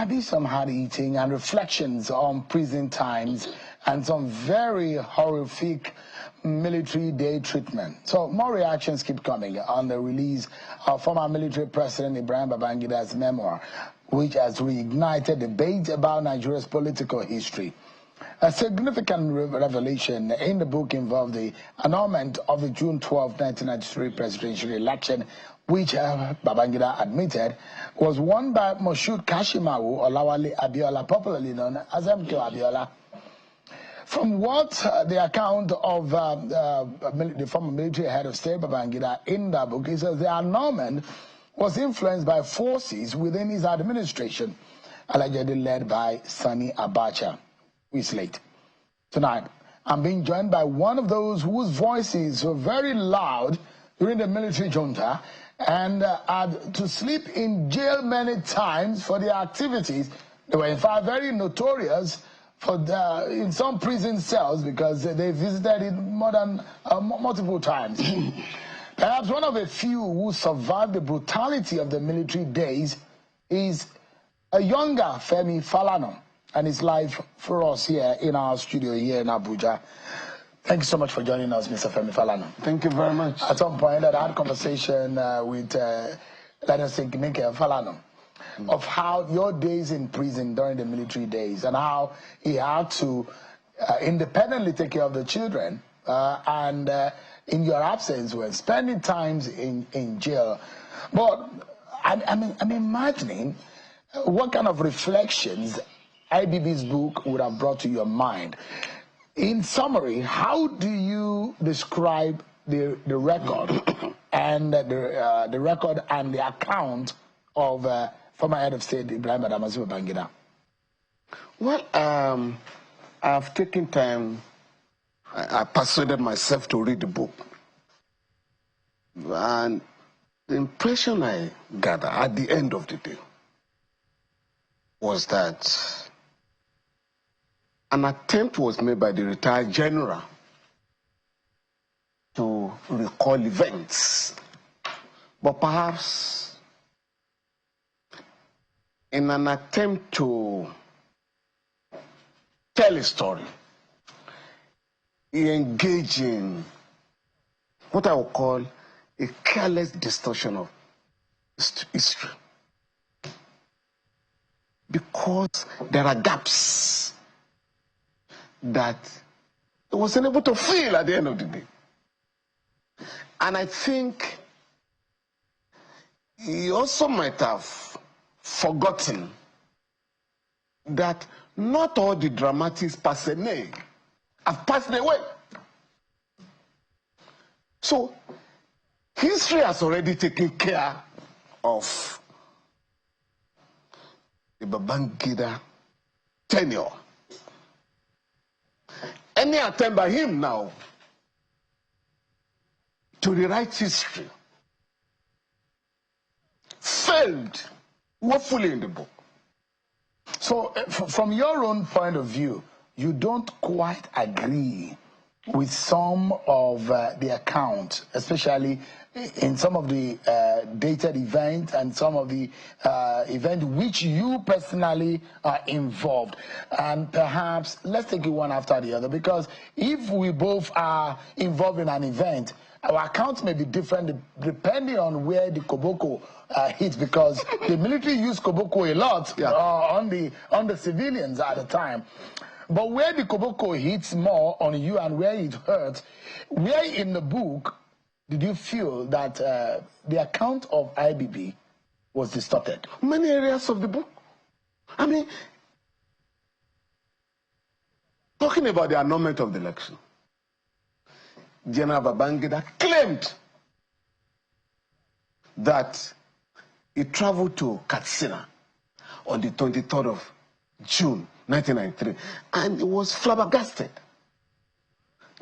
maybe some hard eating and reflections on prison times and some very horrific military day treatment. So more reactions keep coming on the release of former military president Ibrahim Babangida's memoir, which has reignited debate about Nigeria's political history. A significant revelation in the book involved the annulment of the June 12, 1993 presidential election, which Babangida admitted was won by Moshood Kashimawo Olawale Abiola, popularly known as MK Abiola. From what the account of the former military head of state Babangida in the book, he says the annulment was influenced by forces within his administration, allegedly led by Sani Abacha. Weeks late. Tonight, I'm being joined by one of those whose voices were very loud during the military junta and had to sleep in jail many times for their activities. They were in fact very notorious for in some prison cells because they visited it more than multiple times. Perhaps one of a few who survived the brutality of the military days is a younger Femi Falana, and his life for us here in our studio here in Abuja. Thank you so much for joining us, Mr. Femi Falana. Thank you very much. At some point, I had a conversation with, let us say, Mr. Falana, of how your days in prison during the military days and how he had to independently take care of the children and in your absence when spending times in jail. But I'm imagining what kind of reflections IBB's book would have brought to your mind. In summary, how do you describe the record and the record and the account of former head of state Ibrahim Babangida? Well, I've taken time. I persuaded myself to read the book, and the impression I gathered at the end of the day was that an attempt was made by the retired general to recall events, but perhaps in an attempt to tell a story, he engaged in what I would call a careless distortion of history, because there are gaps that he was unable to fill at the end of the day. And I think he also might have forgotten that not all the dramatists personae have passed away. So history has already taken care of the Babangida tenure. Any attempt by him now to rewrite history failed woefully in the book. So from your own point of view, you don't quite agree with some of the accounts, especially in some of the dated events and some of the events which you personally are involved. And perhaps let's take it one after the other, because if we both are involved in an event, our accounts may be different depending on where the koboko hits, because the military used koboko a lot on the civilians at the time. But where the koboko hits more on you and where it hurts, where in the book did you feel that the account of IBB was distorted? Many areas of the book. I mean, talking about the annulment of the election, General Babangida claimed that he traveled to Katsina on the 23rd of June 1993, and he was flabbergasted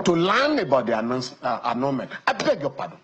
to learn about the annulment. I beg your pardon.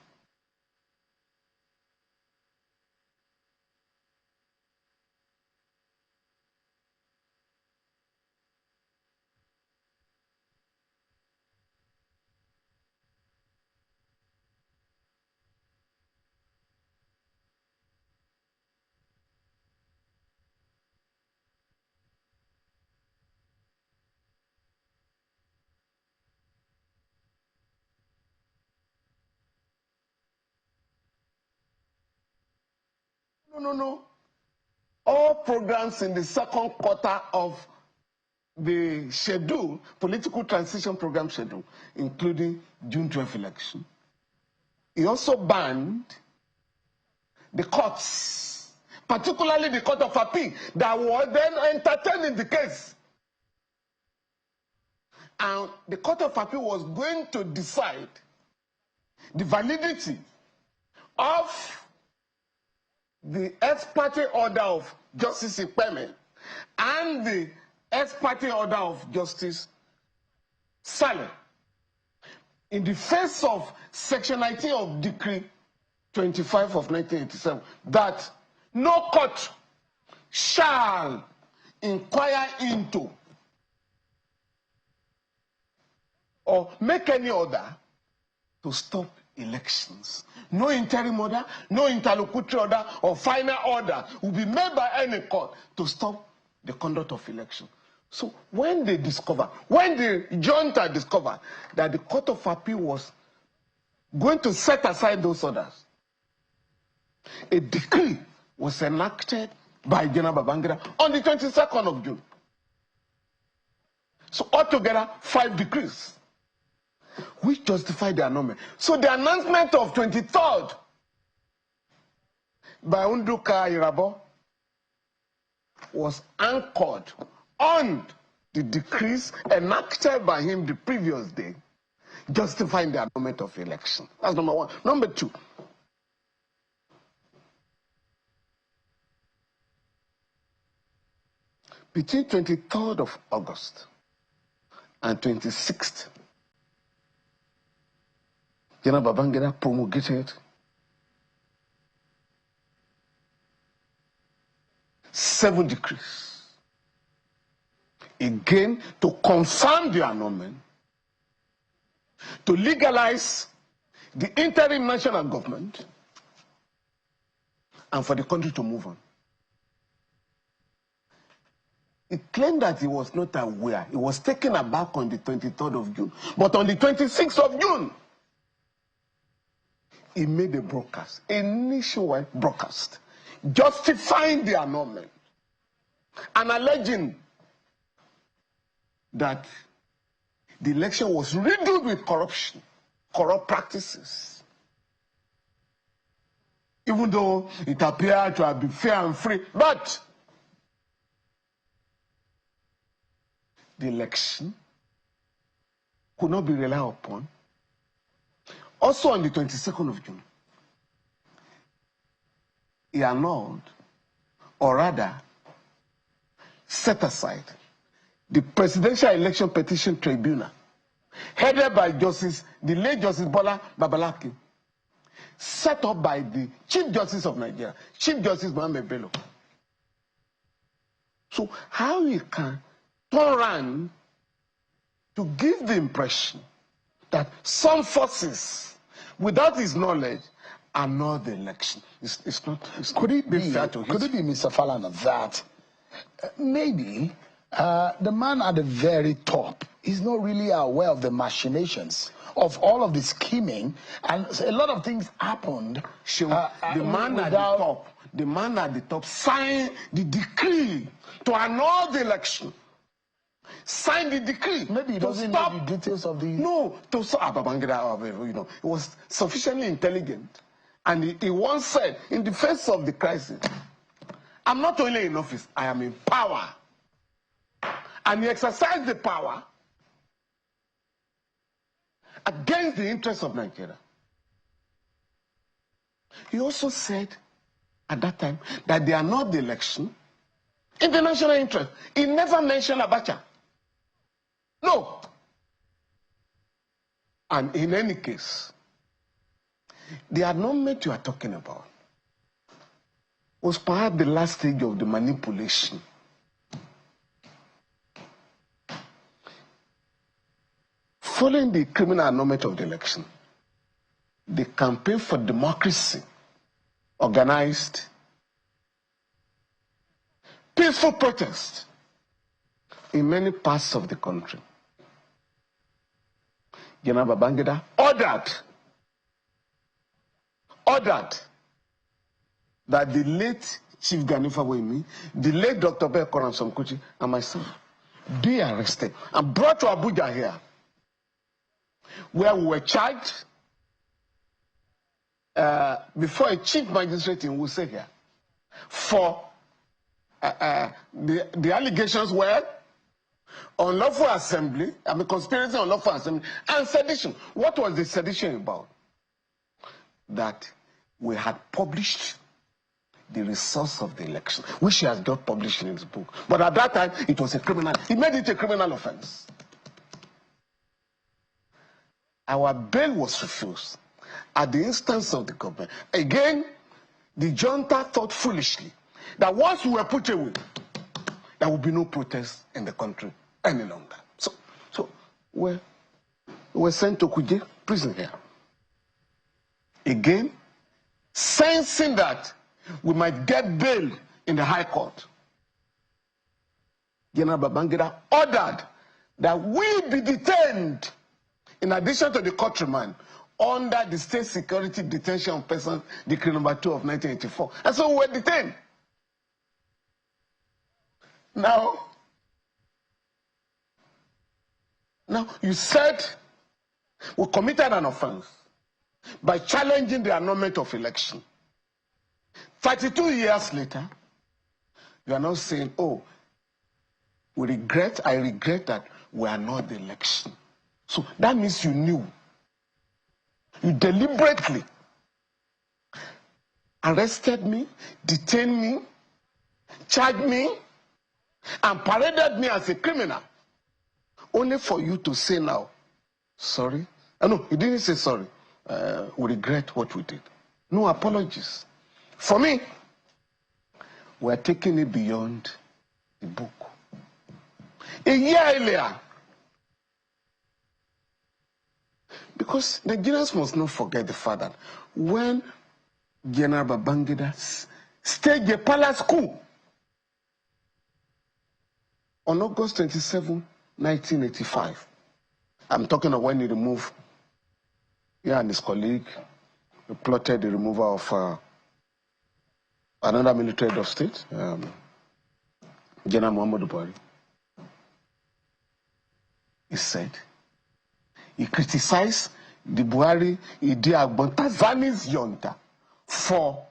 No. All programs in the second quarter of the schedule, political transition program schedule, including June 12 election. He also banned the courts, particularly the Court of Appeal, that were then entertaining the case. And the Court of Appeal was going to decide the validity of the ex parte order of Justice Ikpeme and the ex parte order of Justice Saleh in the face of Section 19 of Decree 25 of 1987, that no court shall inquire into or make any order to stop elections. No interim order, no interlocutory order or final order will be made by any court to stop the conduct of election. So when they discover, when the junta discovered that the Court of Appeal was going to set aside those orders, a decree was enacted by General Babangida on the 22nd of June. So altogether, 5 decrees, which justified the annulment. So the announcement of 23rd by Unduka Irabo was anchored on the decrees enacted by him the previous day, justifying the annulment of election. That's number one. Number two, between 23rd of August and 26th, General Babangida promulgated 7 decrees, again to confirm the annulment, to legalize the interim national government, and for the country to move on. He claimed that he was not aware. He was taken aback on the 23rd of June. But on the 26th of June, he made a broadcast, a nationwide broadcast, justifying the annulment and alleging that the election was riddled with corruption, corrupt practices. Even though it appeared to have been fair and free, but the election could not be relied upon. Also on the 22nd of June, he annulled, or rather set aside, the Presidential Election Petition Tribunal, headed by the late Justice Bola Babalaki, set up by the Chief Justice of Nigeria, Chief Justice Mohammed Bello. So how you can turn around to give the impression that some forces, without his knowledge, annul the election? It's not. Could it be fair to Could it be, Mr. Falana, that maybe the man at the very top is not really aware of the machinations of all of the scheming, and a lot of things happened. The man at the top signed the decree to annul the election. Signed the decree. Maybe he doesn't know the details of the... No, to stop Babangida, he was sufficiently intelligent. And he once said, in the face of the crisis, I'm not only in office, I am in power. And he exercised the power against the interests of Nigeria. He also said at that time that they are not the election in the national interest. He never mentioned Abacha. No. And in any case, the annulment you are talking about was perhaps the last stage of the manipulation. Following the criminal annulment of the election, the campaign for democracy organized peaceful protest in many parts of the country. General Babangida ordered that the late Chief Ganifa Wemi, the late Dr. Bekoram Somkuchi, and myself be arrested and brought to Abuja here, where we were charged before a chief magistrate in Wuse here for the allegations were unlawful assembly, conspiracy, unlawful assembly, and sedition. What was the sedition about? That we had published the results of the election, which he has not published in his book. But at that time, it was a criminal. He made it a criminal offense. Our bail was refused at the instance of the government. Again, the junta thought foolishly that once we were put away, there would be no protest in the country any longer. So we were sent to Kuje prison here. Again, sensing that we might get bail in the High Court, General Babangida ordered that we be detained in addition to the court remand under the State Security Detention of Persons Decree number 2 of 1984. And so we were detained. Now you said we committed an offense by challenging the annulment of election. 32 years later, you are now saying, oh, I regret that we are not the election. So that means you knew. You deliberately arrested me, detained me, charged me, and paraded me as a criminal, only for you to say now, sorry. No, he didn't say sorry. We regret what we did. No apologies. For me, we're taking it beyond the book. A year earlier, because Nigerians must not forget the fact that when General Babangida staged a palace coup on August 27, 1985, I'm talking of when he removed, and his colleague plotted the removal of another military head of state, General Muhammadu Buhari. He said, he criticized the Buhari Idi Agbon Tanzani's junta for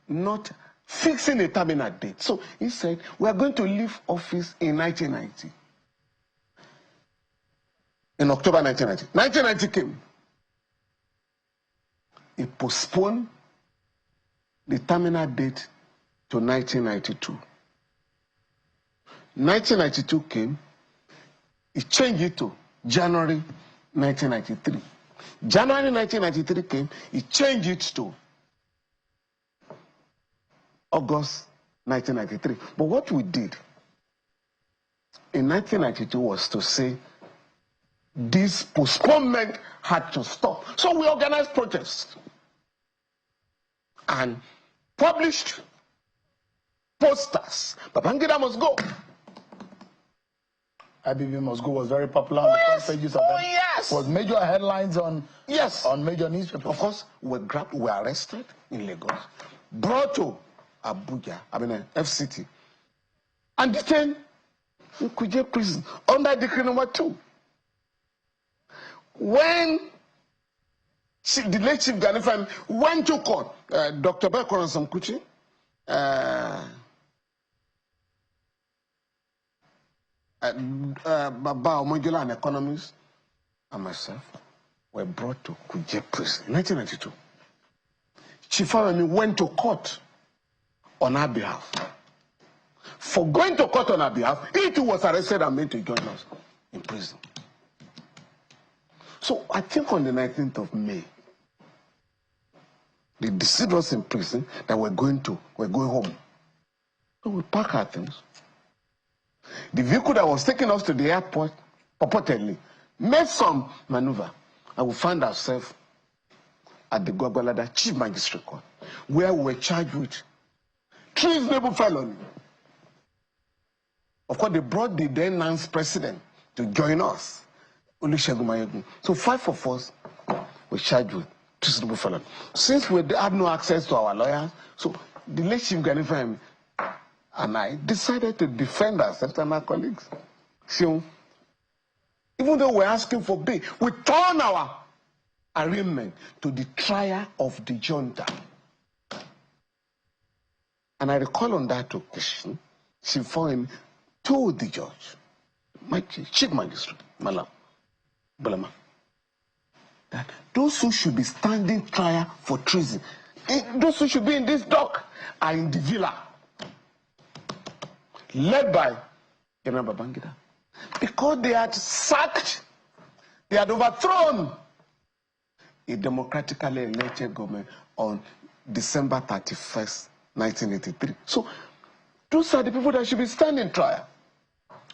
not fixing a terminal date. So he said, we are going to leave office in 1990. In October 1990. 1990 came. He postponed the terminal date to 1992. 1992 came. He changed it to January 1993. January 1993 came. He changed it to August 1993. But what we did in 1992 was to say this postponement had to stop. So we organized protests and published posters. Babangida must go. IBB must go was very popular on the front pages of them. Yes. Was major headlines on major newspapers. Of course, we were arrested in Lagos, brought to Abuja, FCT, and detained in Kuje prison under Decree number 2. When the late Chief Ganifa went to court, Dr. Bekoram Somkuchi, Baba Omojola, an economist, and myself were brought to Kuje prison, 1992. Chief Falana went to court on our behalf. For going to court on our behalf, he too was arrested and made to join us in prison. So I think on the 19th of May, they deceived us in prison that we're going home. So we packed our things. The vehicle that was taking us to the airport purportedly made some maneuver, and we found ourselves at the Gwagwalada Chief Magistrate Court, where we were charged with treasonable felony. Of course, they brought the then announced president to join us, Olusegun Mayegun. So 5 of us were charged with treasonable felony. Since we had no access to our lawyers, so the late Chief Gani Fahimi and I decided to defend ourselves and our colleagues. So, even though we're asking for bail, we turn our arraignment to the trial of the junta. And I recall on that occasion, Chief Fahimi told the judge, my chief magistrate, Malam Bulama, that those who should be standing trial for treason, those who should be in this dock, are in the villa, led by General Babangida, because they had sacked, they had overthrown a democratically elected government on December 31st, 1983. So those are the people that should be standing trial.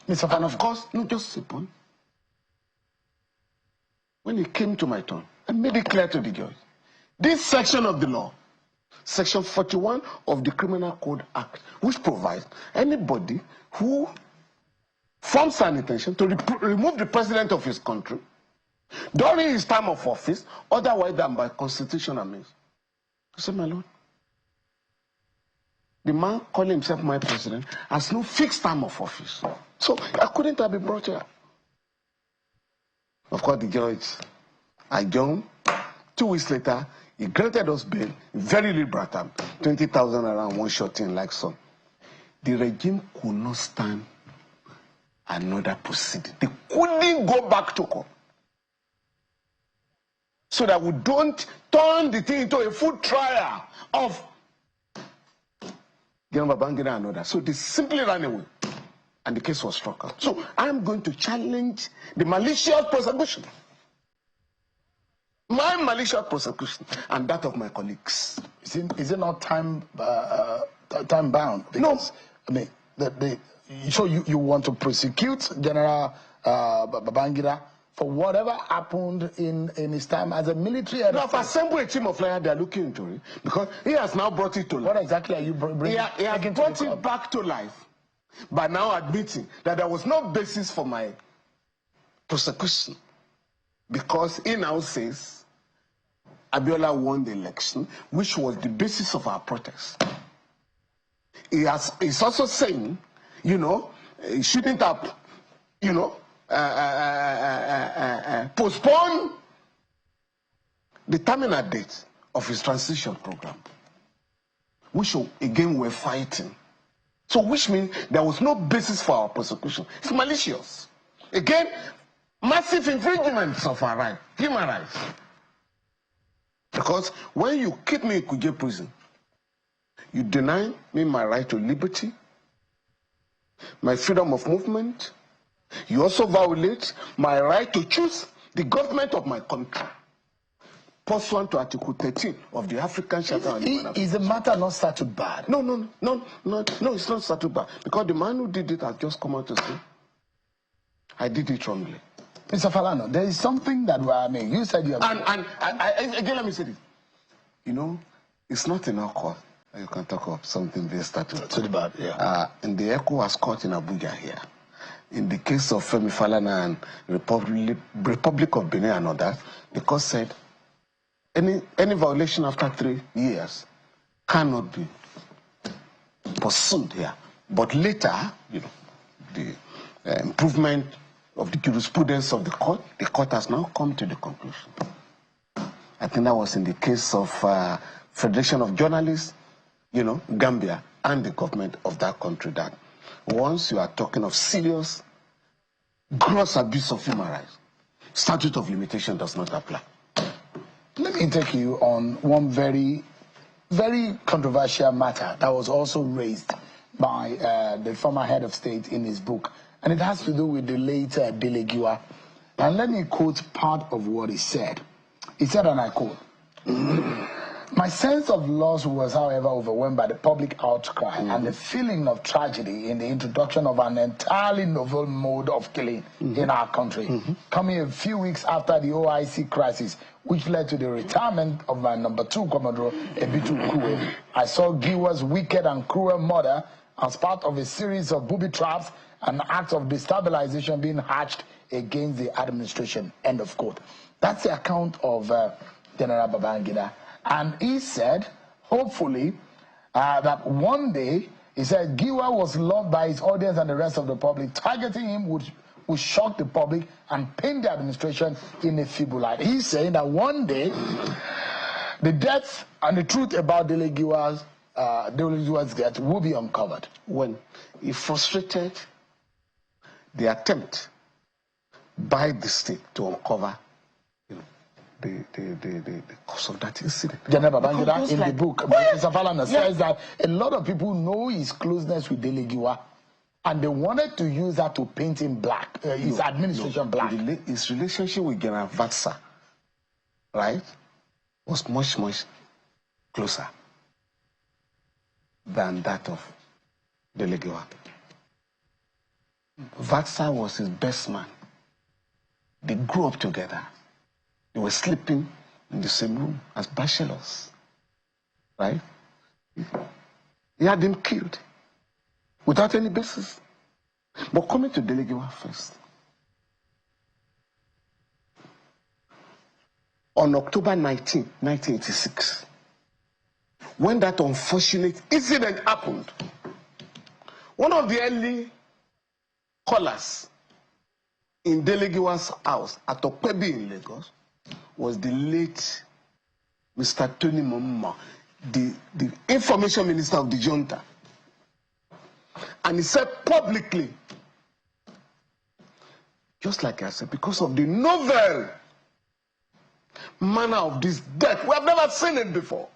Mr. Falana, of course, no, just simple. When it came to my turn, I made it clear to the judge. This section of the law, Section 41 of the Criminal Code Act, which provides anybody who forms an intention to remove the president of his country during his term of office, otherwise than by constitutional means. I said, my lord, the man calling himself my president has no fixed term of office. So I couldn't have been brought here. Of course, the judge adjourned. 2 weeks later, he granted us bail, very liberal term, 20,000 around one shot in like so. The regime could not stand another proceeding. They couldn't go back to court. So that we don't turn the thing into a full trial of General Babangida and others. So they simply ran away. And the case was struck out. So I'm going to challenge the malicious prosecution. My malicious prosecution and that of my colleagues. Is it not time bound? Because, no. I mean, so you want to prosecute General Babangida for whatever happened in his time as a military head? Now, if I assemble a team of lawyers, they are looking into it because he has now brought it to life. What exactly are you bringing? He has brought it back to life by now admitting that there was no basis for my prosecution because he now says Abiola won the election, which was the basis of our protest. He's also saying, you know, he shouldn't have, you know, postpone the terminal date of his transition program, which again we're fighting. So which means there was no basis for our prosecution. It's malicious. Again, massive infringements of our rights, human rights. Because when you keep me in Kuje prison, you deny me my right to liberty, my freedom of movement. You also violate my right to choose the government of my country, pursuant to Article 13 of the African Charter. Is the matter not started bad? No, it's not started bad. Because the man who did it has just come out to say, I did it wrongly. Mr. Falana, there is something that I mean, you said you have... And again, let me say this. You know, it's not in our court. You can talk of something very started. So bad, yeah. In the ECOWAS court in Abuja here, in the case of Femi Falana and Republic of Benin and others, the court said any violation after 3 years cannot be pursued here. But later, you know, the improvement of the jurisprudence of the court has now come to the conclusion. I think that was in the case of Federation of Journalists, you know, Gambia, and the government of that country, that once you are talking of serious, gross abuse of human rights, statute of limitation does not apply. Let me take you on one very, very controversial matter that was also raised by the former head of state in his book, and it has to do with the late Dele Giwa. And let me quote part of what he said. He said, and I quote, "My sense of loss was, however, overwhelmed by the public outcry and the feeling of tragedy in the introduction of an entirely novel mode of killing in our country, coming a few weeks after the OIC crisis, which led to the retirement of my number 2 Commodore, Ebitu Kue. I saw Giwa's wicked and cruel murder as part of a series of booby traps and acts of destabilization being hatched against the administration." End of quote. That's the account of General Babangida. And he said, hopefully, that one day, he said, Giwa was loved by his audience and the rest of the public. Targeting him would shock the public and paint the administration in a feeble light. He's saying that one day, the death and the truth about Dele Giwa's death will be uncovered. When he frustrated the attempt by the state to uncover, the cause of that incident. General Babangida, in the book, Mr. Falana says that a lot of people know his closeness with Dele Giwa, and they wanted to use that to paint him black, his administration black. His relationship with General Vatsa, right, was much, much closer than that of Dele Giwa. Vatsa was his best man. They grew up together. They were sleeping in the same room as bachelors, right? He had him killed without any basis. But coming to Dele Giwa first. On October 19, 1986, when that unfortunate incident happened, one of the early callers in Dele Giwa's house at Okpebi in Lagos was the late Mr. Tony Momma, the information minister of the junta. And he said publicly, just like I said, because of the novel manner of this death, we have never seen it before.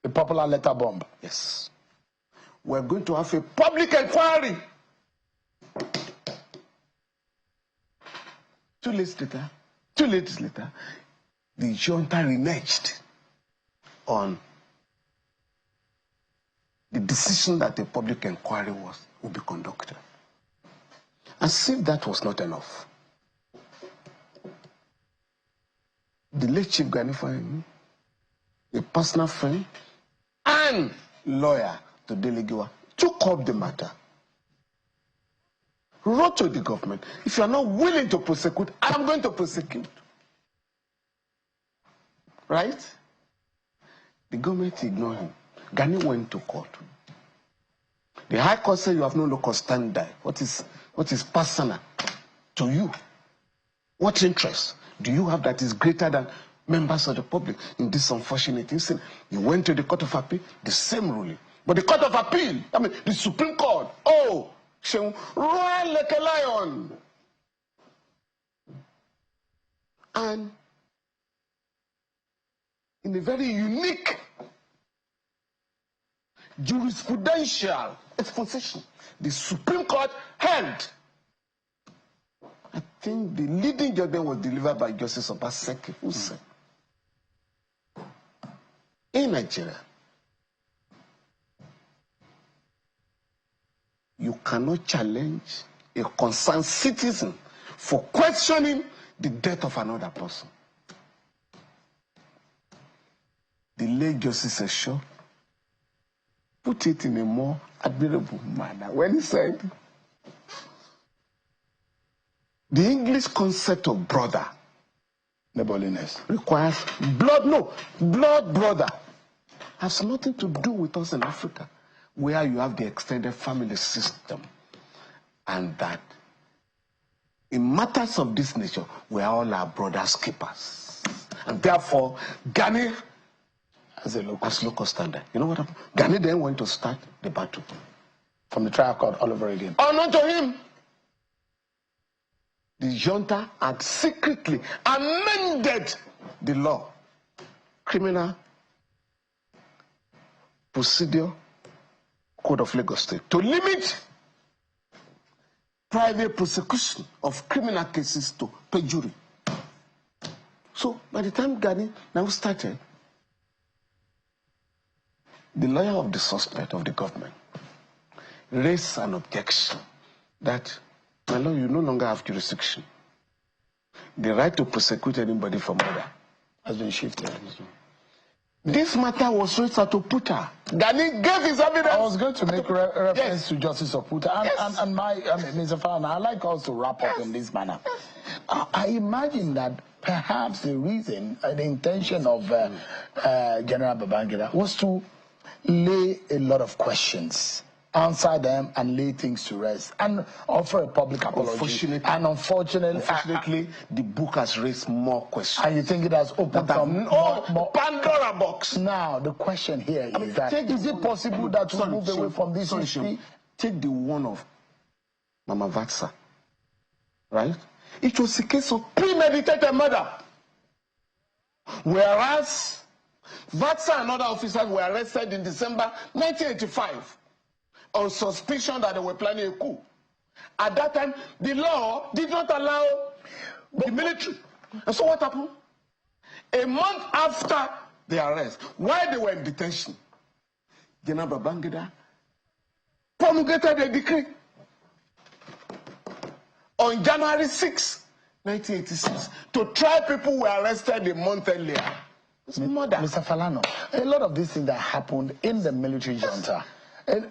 The popular letter bomb. Yes. We're going to have a public inquiry. 2 days later, the junta reneged on the decision that a public inquiry would be conducted. As if that was not enough, the late Chief Gani Fahimi, a personal friend and lawyer to Dele Giwa, took up the matter, wrote to the government, if you are not willing to prosecute, I am going to prosecute. Right? The government ignored him. Gani went to court. The High Court said you have no locus standi. What is personal to you? What interest do you have that is greater than members of the public in this unfortunate incident? You went to the Court of Appeal, the same ruling. But the Court of Appeal, the Supreme Court, royal like a lion. And in a very unique jurisprudential exposition, the Supreme Court held. I think the leading judgment was delivered by Justice Obaseki, who said, in Nigeria, you cannot challenge a concerned citizen for questioning the death of another person. The late Justice Esho put it in a more admirable manner when he said, the English concept of brother, neighborliness, requires blood brother, has nothing to do with us in Africa, where you have the extended family system, and that in matters of this nature, we are all our brothers' keepers. And therefore, Gani as locus standi. You know what happened? Gani then went to start the battle. From the trial court all over again. Unknown to him, the junta had secretly amended the law, Criminal Procedure Code of Lagos State, to limit private prosecution of criminal cases to perjury. So by the time Gani now started, the lawyer of the suspect of the government raised an objection that, my lord, you no longer have jurisdiction. The right to prosecute anybody for murder has been shifted. This matter was raised at Oputa. Gani gave his evidence. I was going to make reference to Justice Oputa. And Mr. Falana, I'd like us to wrap up in this manner. I imagine that perhaps the reason, the intention of General Babangida was to lay a lot of questions, answer them, and lay things to rest, and offer a public apology. Unfortunately, the book has raised more questions. And you think it has opened more Pandora box. Now, the question here is that, is it possible that we move away from this history? Take the one of Mama Vatsa, right? It was a case of premeditated murder. Whereas Vatsa and other officers were arrested in December 1985 on suspicion that they were planning a coup. At that time, the law did not allow the military. And so what happened? A month after the arrest, while they were in detention, General Babangida promulgated a decree on January 6, 1986, to try people who were arrested a month earlier. It's murder. Mr. Falana, a lot of these things that happened in the military junta,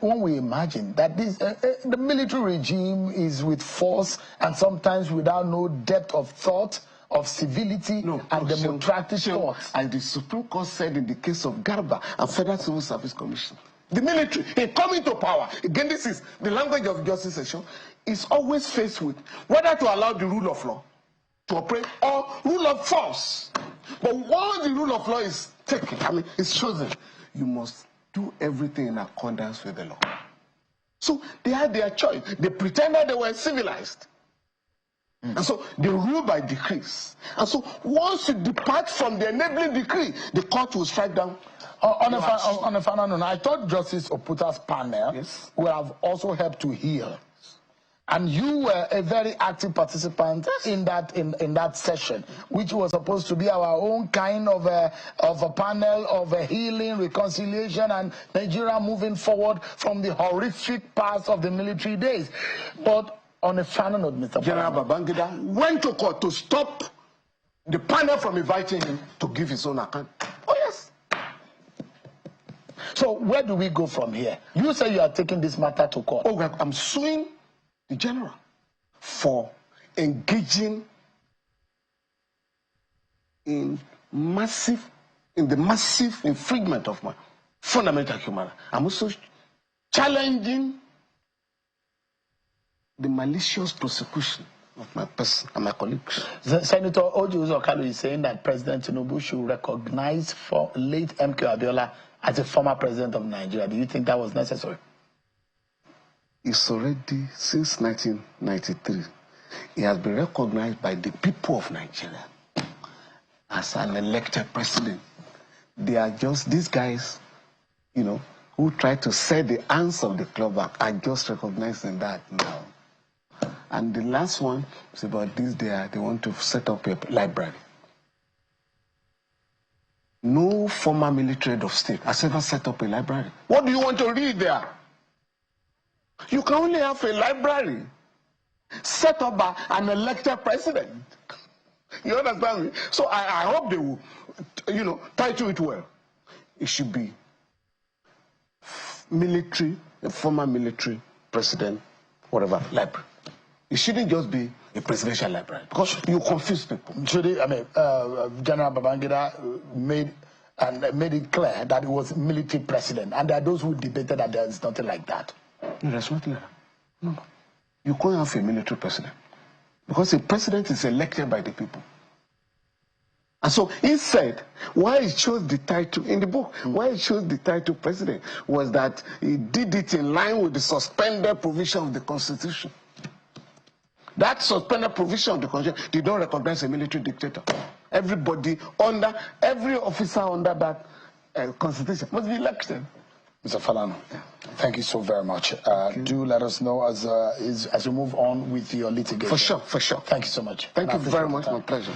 when we imagine that this, the military regime is with force and sometimes without no depth of thought, of civility and democratic thought. As the Supreme Court said in the case of Garba and Federal Civil Service Commission, the military, in coming to power, again this is the language of justice section, is always faced with whether to allow the rule of law to operate or rule of force. But once the rule of law is taken, I mean, it's chosen, you must do everything in accordance with the law. So they had their choice. They pretended they were civilized. And so they rule by decrees. And so once you depart from the enabling decree, the court will strike down. On a final note, I thought Justice Oputa's panel would have also helped to heal. And you were a very active participant in that session, which was supposed to be our own kind of a panel of a healing, reconciliation, and Nigeria moving forward from the horrific past of the military days. But on a final note, Mr. General Babangida went to court to stop the panel from inviting him to give his own account. Oh, yes. So where do we go from here? You say you are taking this matter to court. Oh, well, I'm suing the general for engaging in the massive infringement of my fundamental human rights. I'm also challenging the malicious prosecution of my person and my colleagues. Senator Oji Uzor-Kalu is saying that President Tinubu should recognize for late MK Abiola as a former president of Nigeria. Do you think that was necessary? It's already, since 1993, he has been recognized by the people of Nigeria as an elected president. They are just these guys, you know, who try to set the ants of the club back are just recognizing that now. And the last one is about this, they want to set up a library. No former military head of state has ever set up a library. What do you want to read there? You can only have a library set up by an elected president. You understand me? So I hope they will, you know, title it well. It should be military, a former military president, whatever, library. It shouldn't just be a presidential library because you confuse people. General Babangida made it clear that it was military president, and there are those who debated that there is nothing like that. No, that's not like that. No. You can't have a military president because a president is elected by the people. And so he said why he chose the title in the book, why he chose the title president was that he did it in line with the suspended provision of the Constitution. That suspended provision of the Constitution did not recognize a military dictator. Everybody under, every officer under that Constitution must be elected. Mr. Falana, thank you so very much. Do let us know as you move on with your litigation. For sure, for sure. Thank you so much. Thank you very much. My pleasure.